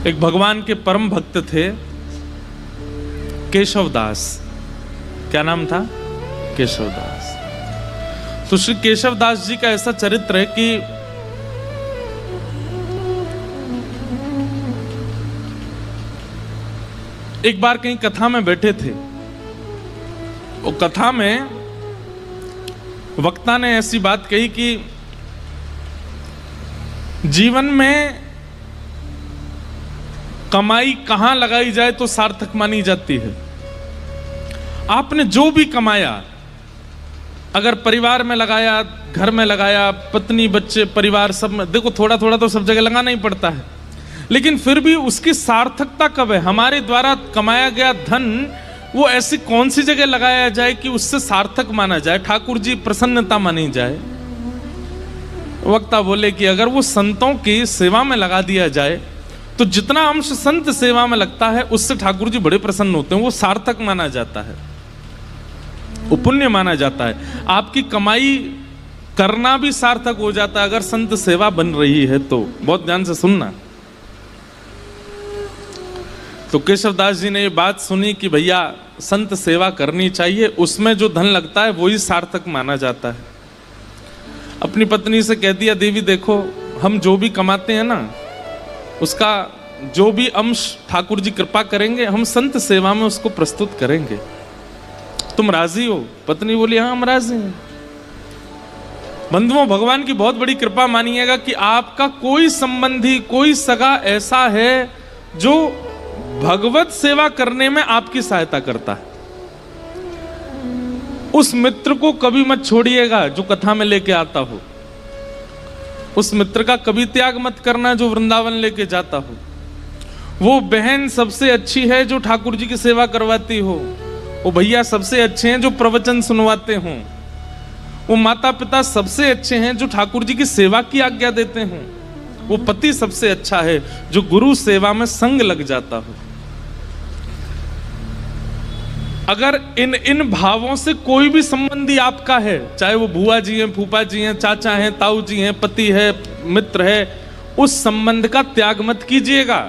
एक भगवान के परम भक्त थे केशवदास। क्या नाम था? केशवदास। तो श्री केशवदास जी का ऐसा चरित्र है कि एक बार कहीं कथा में बैठे थे। वो कथा में वक्ता ने ऐसी बात कही कि जीवन में कमाई कहां लगाई जाए तो सार्थक मानी जाती है। आपने जो भी कमाया, अगर परिवार में लगाया, घर में लगाया, पत्नी बच्चे परिवार सब में, देखो थोड़ा थोड़ा तो सब जगह लगाना ही पड़ता है, लेकिन फिर भी उसकी सार्थकता कब है? हमारे द्वारा कमाया गया धन वो ऐसी कौन सी जगह लगाया जाए कि उससे सार्थक माना जाए, ठाकुर जी प्रसन्नता मानी जाए। वक्ता बोले कि अगर वो संतों की सेवा में लगा दिया जाए तो जितना अंश संत सेवा में लगता है उससे ठाकुर जी बड़े प्रसन्न होते हैं, वो सार्थक माना जाता है, वो पुण्य माना जाता है। आपकी कमाई करना भी सार्थक हो जाता है अगर संत सेवा बन रही है तो। बहुत ध्यान से सुनना। तो केशवदास जी ने ये बात सुनी कि भैया संत सेवा करनी चाहिए, उसमें जो धन लगता है वही सार्थक माना जाता है। अपनी पत्नी से कह दिया, देवी देखो हम जो भी कमाते हैं ना, उसका जो भी अंश ठाकुर जी कृपा करेंगे हम संत सेवा में उसको प्रस्तुत करेंगे, तुम राजी हो? पत्नी बोली हाँ हम राजी हैं। बंधुओं, भगवान की बहुत बड़ी कृपा मानिएगा कि आपका कोई संबंधी, कोई सगा ऐसा है जो भगवत सेवा करने में आपकी सहायता करता है। उस मित्र को कभी मत छोड़िएगा जो कथा में लेके आता हो। उस मित्र का कभी त्याग मत करना जो वृंदावन लेके जाता हो। वो बहन सबसे अच्छी है जो ठाकुर जी की सेवा करवाती हो। वो भैया सबसे अच्छे हैं जो प्रवचन सुनवाते हों। वो माता पिता सबसे अच्छे हैं जो ठाकुर जी की सेवा की आज्ञा देते हों। वो पति सबसे अच्छा है जो गुरु सेवा में संग लग जाता हो। अगर इन भावों से कोई भी संबंधी आपका है, चाहे वो बुआ जी हैं, फूफा जी हैं, चाचा हैं, ताऊ जी हैं, पति है, मित्र है, उस संबंध का त्याग मत कीजिएगा।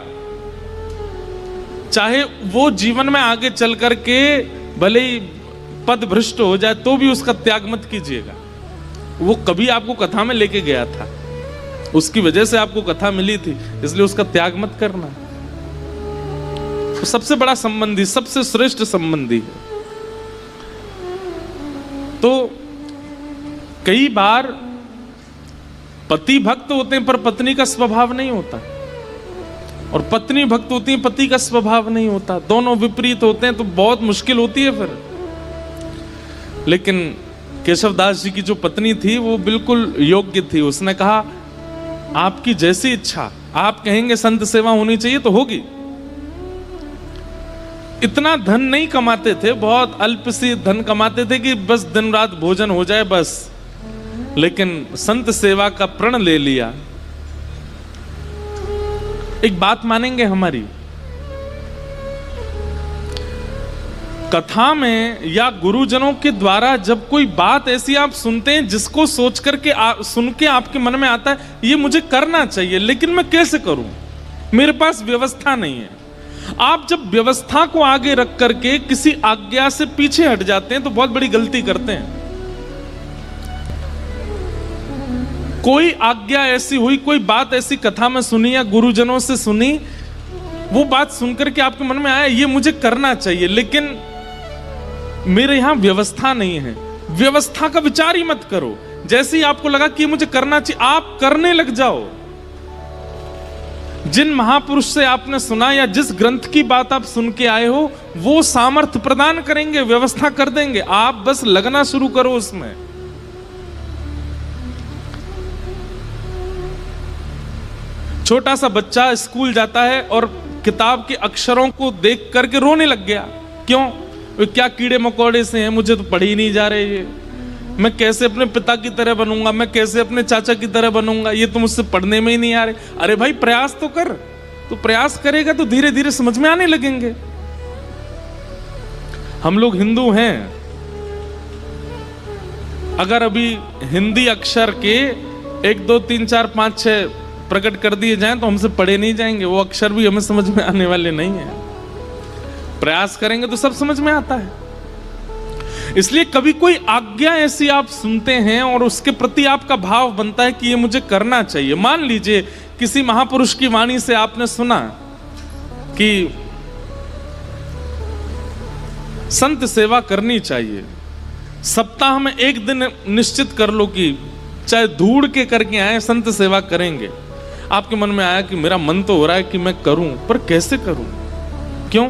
चाहे वो जीवन में आगे चल करके भले ही पद भ्रष्ट हो जाए तो भी उसका त्याग मत कीजिएगा। वो कभी आपको कथा में लेके गया था, उसकी वजह से आपको कथा मिली थी, इसलिए उसका त्याग मत करना। तो सबसे बड़ा संबंधी, सबसे श्रेष्ठ संबंधी है। तो कई बार पति भक्त होते हैं पर पत्नी का स्वभाव नहीं होता, और पत्नी भक्त होती है, पति का स्वभाव नहीं होता। दोनों विपरीत होते हैं तो बहुत मुश्किल होती है फिर। लेकिन केशवदास जी की जो पत्नी थी वो बिल्कुल योग्य थी। उसने कहा आपकी जैसी इच्छा, आप कहेंगे संत सेवा होनी चाहिए तो होगी। इतना धन नहीं कमाते थे, बहुत अल्प सी धन कमाते थे कि बस दिन रात भोजन हो जाए बस, लेकिन संत सेवा का प्रण ले लिया। एक बात मानेंगे हमारी, कथा में या गुरुजनों के द्वारा जब कोई बात ऐसी आप सुनते हैं जिसको सोच करके सुन के आपके मन में आता है ये मुझे करना चाहिए, लेकिन मैं कैसे करूं, मेरे पास व्यवस्था नहीं है। आप जब व्यवस्था को आगे रख करके किसी आज्ञा से पीछे हट जाते हैं तो बहुत बड़ी गलती करते हैं। कोई आज्ञा ऐसी हुई, कोई बात ऐसी कथा में सुनी या गुरुजनों से सुनी, वो बात सुनकर के आपके मन में आया ये मुझे करना चाहिए, लेकिन मेरे यहां व्यवस्था नहीं है। व्यवस्था का विचार ही मत करो। जैसे ही आपको लगा कि ये मुझे करना चाहिए, आप करने लग जाओ। जिन महापुरुष से आपने सुना या जिस ग्रंथ की बात आप सुन के आए हो वो सामर्थ्य प्रदान करेंगे, व्यवस्था कर देंगे, आप बस लगना शुरू करो उसमें। छोटा सा बच्चा स्कूल जाता है और किताब के अक्षरों को देख करके रोने लग गया। क्यों? क्या कीड़े मकोड़े से हैं, मुझे तो पढ़ी नहीं जा रहे ये, मैं कैसे अपने पिता की तरह बनूंगा, मैं कैसे अपने चाचा की तरह बनूंगा, ये तो मुझसे पढ़ने में ही नहीं आ रहे। अरे भाई प्रयास तो कर, तो प्रयास करेगा तो धीरे धीरे समझ में आने लगेंगे। हम लोग हिंदू हैं, अगर अभी हिंदी अक्षर के 1 2 3 4 5 6 प्रकट कर दिए जाएं तो हमसे पढ़े नहीं जाएंगे, वो अक्षर भी हमें समझ में आने वाले नहीं है। प्रयास करेंगे तो सब समझ में आता है। इसलिए कभी कोई आज्ञा ऐसी आप सुनते हैं और उसके प्रति आपका भाव बनता है कि ये मुझे करना चाहिए। मान लीजिए किसी महापुरुष की वाणी से आपने सुना कि संत सेवा करनी चाहिए, सप्ताह में एक दिन निश्चित कर लो कि चाहे ढूंढ के करके आए संत सेवा करेंगे। आपके मन में आया कि मेरा मन तो हो रहा है कि मैं करूं, पर कैसे करूं? क्यों?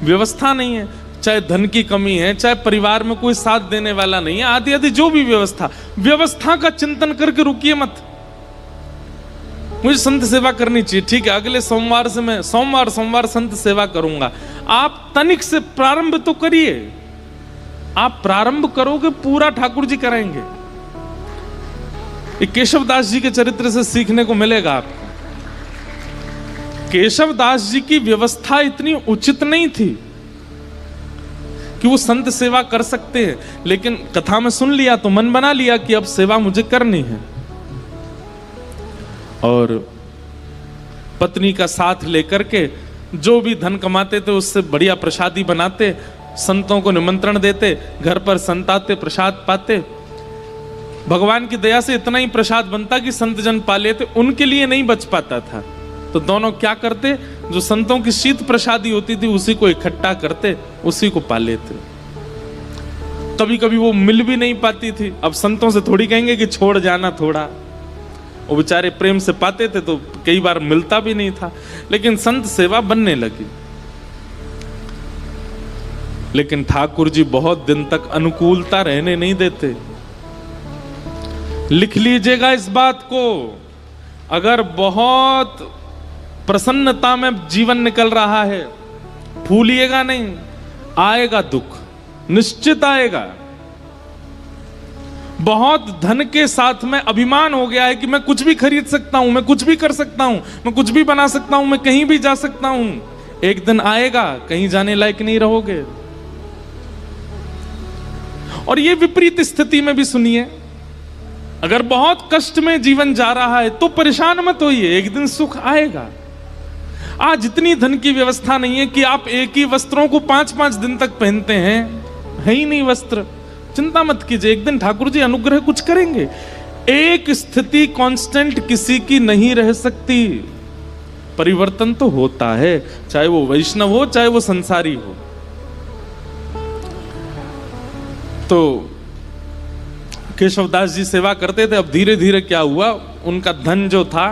व्यवस्था नहीं है, चाहे धन की कमी है, चाहे परिवार में कोई साथ देने वाला नहीं है, आदि आदि जो भी व्यवस्था का चिंतन करके रुकिए मत। मुझे संत सेवा करनी चाहिए, ठीक है, अगले सोमवार से मैं सोमवार संत सेवा करूंगा। आप तनिक से प्रारंभ तो करिए। आप प्रारंभ करोगे, पूरा ठाकुर जी कराएंगे। ये केशव दास जी के चरित्र से सीखने को मिलेगा आपको। केशव दास जी की व्यवस्था इतनी उचित नहीं थी कि वो संत सेवा कर सकते हैं, लेकिन कथा में सुन लिया तो मन बना लिया कि अब सेवा मुझे करनी है, और पत्नी का साथ लेकर के जो भी धन कमाते थे उससे बढ़िया प्रसादी बनाते, संतों को निमंत्रण देते, घर पर संत आते, प्रसाद पाते। भगवान की दया से इतना ही प्रसाद बनता कि संत जन पा लेते, उनके लिए नहीं बच पाता था। तो दोनों क्या करते, जो संतों की शीत प्रसादी होती थी उसी को इकट्ठा करते, उसी को पा लेते। कभी कभी वो मिल भी नहीं पाती थी। अब संतों से थोड़ी कहेंगे कि छोड़ जाना थोड़ा, वो बेचारे प्रेम से पाते थे तो कई बार मिलता भी नहीं था, लेकिन संत सेवा बनने लगी। लेकिन ठाकुर जी बहुत दिन तक अनुकूलता रहने नहीं देते। लिख लीजिएगा इस बात को, अगर बहुत प्रसन्नता में जीवन निकल रहा है, भूलिएगा नहीं, आएगा दुख, निश्चित आएगा। बहुत धन के साथ में अभिमान हो गया है कि मैं कुछ भी खरीद सकता हूं, मैं कुछ भी कर सकता हूं, मैं कुछ भी बना सकता हूं, मैं कहीं भी जा सकता हूं। एक दिन आएगा कहीं जाने लायक नहीं रहोगे। और ये विपरीत स्थिति में भी सुनिए, अगर बहुत कष्ट में जीवन जा रहा है तो परेशान मत होइए, एक दिन सुख आएगा। आज इतनी धन की व्यवस्था नहीं है कि आप एक ही वस्त्रों को 5-5 दिन तक पहनते हैं, है ही नहीं वस्त्र, चिंता मत कीजिए, एक दिन ठाकुर जी अनुग्रह कुछ करेंगे। एक स्थिति कांस्टेंट किसी की नहीं रह सकती, परिवर्तन तो होता है, चाहे वो वैष्णव हो चाहे वो संसारी हो। तो केशवदास जी सेवा करते थे। अब धीरे धीरे क्या हुआ, उनका धन जो था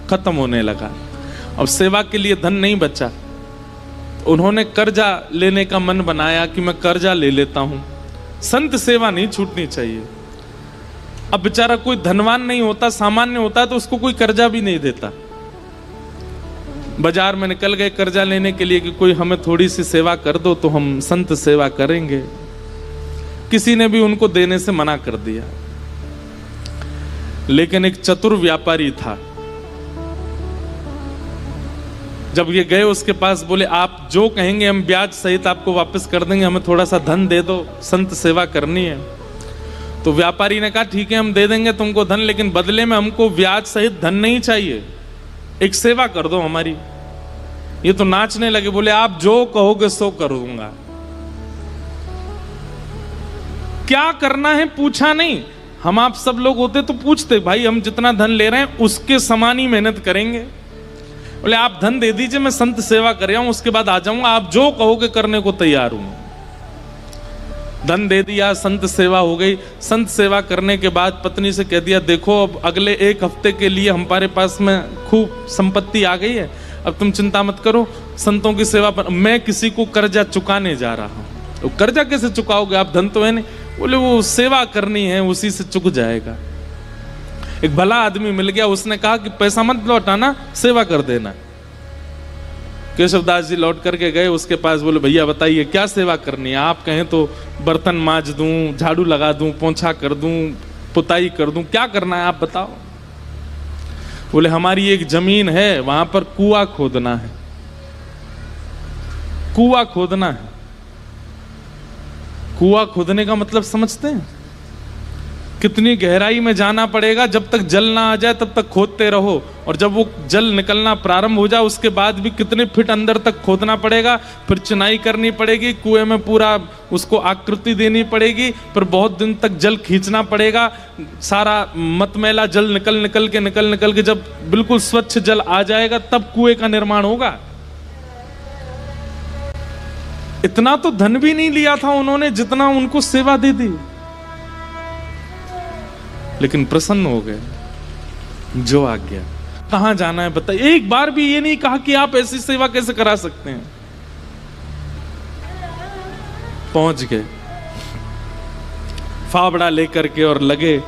खत्म होने लगा। अब सेवा के लिए धन नहीं बचा, उन्होंने कर्जा लेने का मन बनाया कि मैं कर्जा ले लेता हूं, संत सेवा नहीं छूटनी चाहिए। अब बेचारा कोई धनवान नहीं होता, सामान्य होता तो उसको कोई कर्जा भी नहीं देता। बाजार में निकल गए कर्जा लेने के लिए कि कोई हमें थोड़ी सी सेवा कर दो तो हम संत सेवा करेंगे। किसी ने भी उनको देने से मना कर दिया। लेकिन एक चतुर व्यापारी था, जब ये गए उसके पास, बोले आप जो कहेंगे हम ब्याज सहित आपको वापस कर देंगे, हमें थोड़ा सा धन दे दो, संत सेवा करनी है। तो व्यापारी ने कहा ठीक है हम दे देंगे तुमको धन, लेकिन बदले में हमको ब्याज सहित धन नहीं चाहिए, एक सेवा कर दो हमारी। ये तो नाचने लगे, बोले आप जो कहोगे सो करूंगा। क्या करना है पूछा नहीं। हम आप सब लोग होते तो पूछते, भाई हम जितना धन ले रहे हैं उसके समान ही मेहनत करेंगे। बोले आप धन दे दीजिए, मैं संत सेवा कर रहा हूं, उसके बाद आ जाऊंगा, आप जो कहोगे करने को तैयार हूं। धन दे दिया, संत सेवा हो गई। संत सेवा करने के बाद पत्नी से कह दिया देखो अब अगले 1 हफ्ते के लिए हमारे पास में खूब संपत्ति आ गई है, अब तुम चिंता मत करो, संतों की सेवा पर मैं किसी को कर्जा चुकाने जा रहा हूं। तो कर्जा कैसे चुकाओगे, आप धन तो है नहीं। बोले वो सेवा करनी है, उसी से चुक जाएगा। एक भला आदमी मिल गया, उसने कहा कि पैसा मत लौटाना, सेवा कर देना। केशवदास जी लौट करके गए उसके पास, बोले भैया बताइए क्या सेवा करनी है। आप कहें तो बर्तन मांज दूं, झाड़ू लगा दूं, पोंछा कर दूं, पुताई कर दूं, क्या करना है आप बताओ। बोले हमारी एक जमीन है, वहां पर कुआं खोदना है। कुआं खोदना है। कुआं खोदने का मतलब समझते हैं? कितनी गहराई में जाना पड़ेगा, जब तक जल ना आ जाए तब तक खोदते रहो, और जब वो जल निकलना प्रारंभ हो जाए उसके बाद भी कितने फीट अंदर तक खोदना पड़ेगा, फिर चुनाई करनी पड़ेगी, कुएं में पूरा उसको आकृति देनी पड़ेगी, फिर बहुत दिन तक जल खींचना पड़ेगा, सारा मतमैला जल निकल के जब बिल्कुल स्वच्छ जल आ जाएगा तब कुएं का निर्माण होगा। इतना तो धन भी नहीं लिया था उन्होंने जितना उनको सेवा दे दी, लेकिन प्रसन्न हो गए। जो आज्ञा, कहां जाना है बताइए। एक बार भी ये नहीं कहा कि आप ऐसी सेवा कैसे करा सकते हैं। पहुंच गए फावड़ा लेकर के और लगे,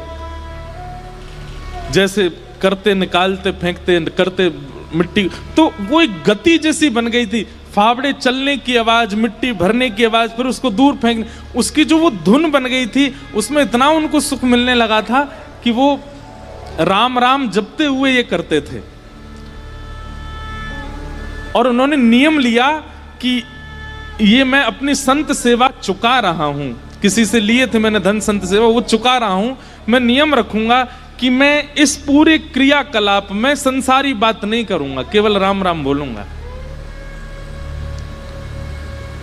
जैसे करते निकालते फेंकते करते मिट्टी, तो वो एक गति जैसी बन गई थी। फावड़े चलने की आवाज, मिट्टी भरने की आवाज, फिर उसको दूर फेंकने, उसकी जो वो धुन बन गई थी उसमें इतना उनको सुख मिलने लगा था कि वो राम राम जपते हुए ये करते थे। और उन्होंने नियम लिया कि ये मैं अपनी संत सेवा चुका रहा हूं, किसी से लिए थे मैंने धन संत सेवा, वो चुका रहा हूं। मैं नियम रखूंगा कि मैं इस पूरे क्रियाकलाप में संसारी बात नहीं करूंगा, केवल राम राम बोलूंगा।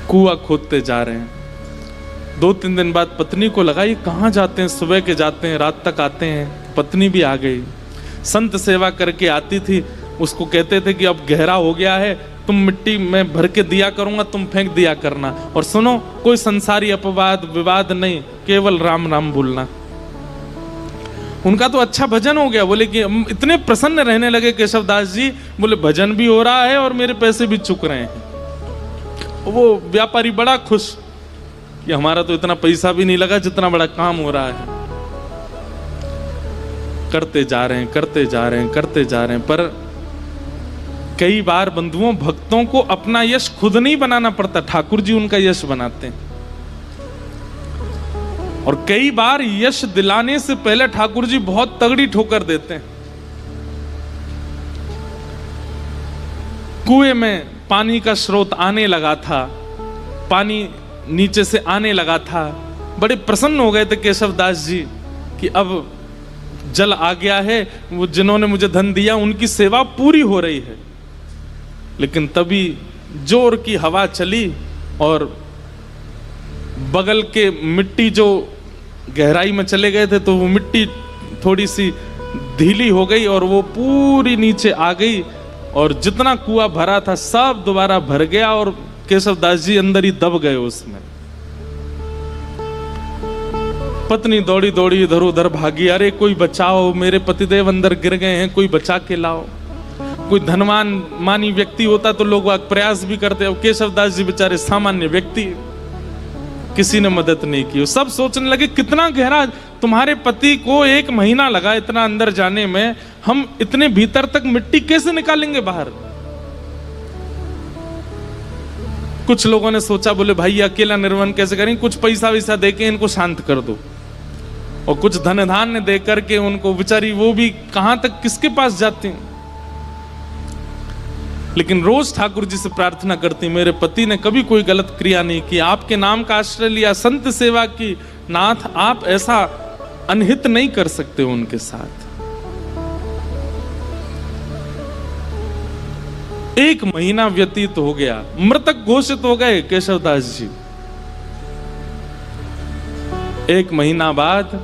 कुआं खोदते जा रहे हैं। 2-3 दिन बाद पत्नी को लगा ये कहां जाते हैं, सुबह के जाते हैं रात तक आते हैं। पत्नी भी आ गई, संत सेवा करके आती थी, उसको कहते थे कि अब गहरा हो गया है, तुम मिट्टी में भर के दिया करूंगा, तुम फेंक दिया करना, और सुनो कोई संसारी अपवाद विवाद नहीं, केवल राम नाम बोलना। उनका तो अच्छा भजन हो गया। बोले कि इतने प्रसन्न रहने लगे केशवदास जी, बोले भजन भी हो रहा है और मेरे पैसे भी चुक रहे हैं। वो व्यापारी बड़ा खुश कि हमारा तो इतना पैसा भी नहीं लगा जितना बड़ा काम हो रहा है। करते जा रहे हैं, पर कई बार बंधुओं भक्तों को अपना यश खुद नहीं बनाना पड़ता, ठाकुर जी उनका यश बनाते हैं। और कई बार यश दिलाने से पहले ठाकुर जी बहुत तगड़ी ठोकर देते हैं। कुएं में पानी का स्रोत आने लगा था, पानी नीचे से आने लगा था। बड़े प्रसन्न हो गए थे केशवदास जी कि अब जल आ गया है, वो जिन्होंने मुझे धन दिया उनकी सेवा पूरी हो रही है। लेकिन तभी जोर की हवा चली और बगल के मिट्टी जो गहराई में चले गए थे तो वो मिट्टी थोड़ी सी ढीली हो गई और वो पूरी नीचे आ गई, और जितना कुआं भरा था सब दोबारा भर गया और केशवदास जी अंदर ही दब गए उसमें। पत्नी दौड़ी दौड़ी इधर उधर भागी, अरे कोई बचाओ, मेरे पतिदेव अंदर गिर गए हैं, कोई बचा के लाओ। कोई धनवान मानी व्यक्ति होता तो लोग प्रयास भी करते, अब केशवदास जी बेचारे सामान्य व्यक्ति, किसी ने मदद नहीं की। सब सोचने लगे कितना गहरा, तुम्हारे पति को 1 महीना लगा इतना अंदर जाने में, हम इतने भीतर तक मिट्टी कैसे निकालेंगे बाहर। कुछ लोगों ने सोचा, बोले भाई अकेला निर्वन कैसे करेंगे, कुछ पैसा वैसा देके इनको शांत कर दो, और कुछ धन धान्य दे करके उनको, बेचारी वो भी कहां तक किसके पास जाती हैं। लेकिन रोज ठाकुर जी से प्रार्थना करती, मेरे पति ने कभी कोई गलत क्रिया नहीं की, आपके नाम का आश्रय लिया, संत सेवा की, नाथ आप ऐसा अनहित नहीं कर सकते उनके साथ। 1 महीना व्यतीत हो गया, मृतक घोषित हो गए केशवदास जी। 1 महीना बाद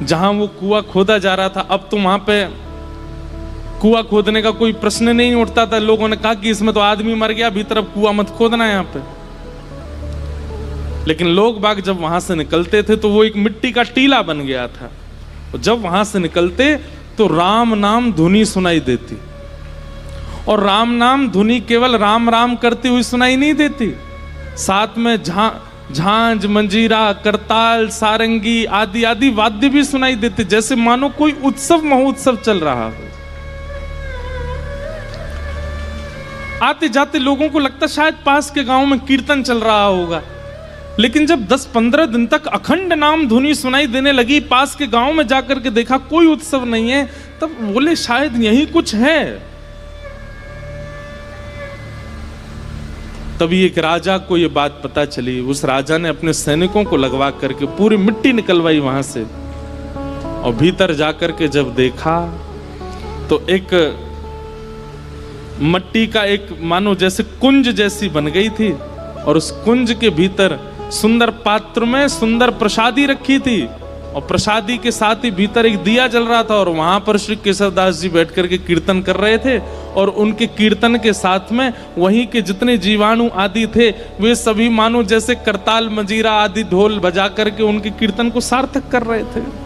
जहां वो कुआं खोदा जा रहा था, अब तो वहां पे कुआं खोदने का कोई प्रश्न नहीं उठता था। लोगों ने कहा कि इसमें तो आदमी मर गया, भीतर अब कुआं मत खोदना है यहां पे। लेकिन लोग बाग जब वहां से निकलते थे तो वो एक मिट्टी का टीला बन गया था, और जब वहां से निकलते तो राम नाम धुनी सुनाई देती। और राम नाम धुनी केवल राम राम करती हुई सुनाई नहीं देती, साथ में झांझ, मंजीरा, करताल, सारंगी आदि आदि वाद्य भी सुनाई देते, जैसे मानो कोई उत्सव महोत्सव चल रहा हो। आते जाते लोगों को लगता शायद पास के गांव में कीर्तन चल रहा होगा। लेकिन जब 10-15 दिन तक अखंड नाम धुनी सुनाई देने लगी, पास के गांव में जाकर के देखा कोई उत्सव नहीं है, तब बोले शायद यही कुछ है। तभी एक राजा को यह बात पता चली। उस राजा ने अपने सैनिकों को लगवा करके पूरी मिट्टी निकलवाई वहां से, और भीतर जाकर के जब देखा तो एक मट्टी का एक मानो जैसे कुंज जैसी बन गई थी, और उस कुंज के भीतर सुंदर पात्र में सुंदर प्रसादी रखी थी, और प्रसादी के साथ ही भीतर एक दिया जल रहा था, और वहां पर श्री केशवदास जी बैठ करके कीर्तन कर रहे थे, और उनके कीर्तन के साथ में वहीं के जितने जीवाणु आदि थे वे सभी मानो जैसे करताल मजीरा आदि ढोल बजा करके उनके कीर्तन को सार्थक कर रहे थे।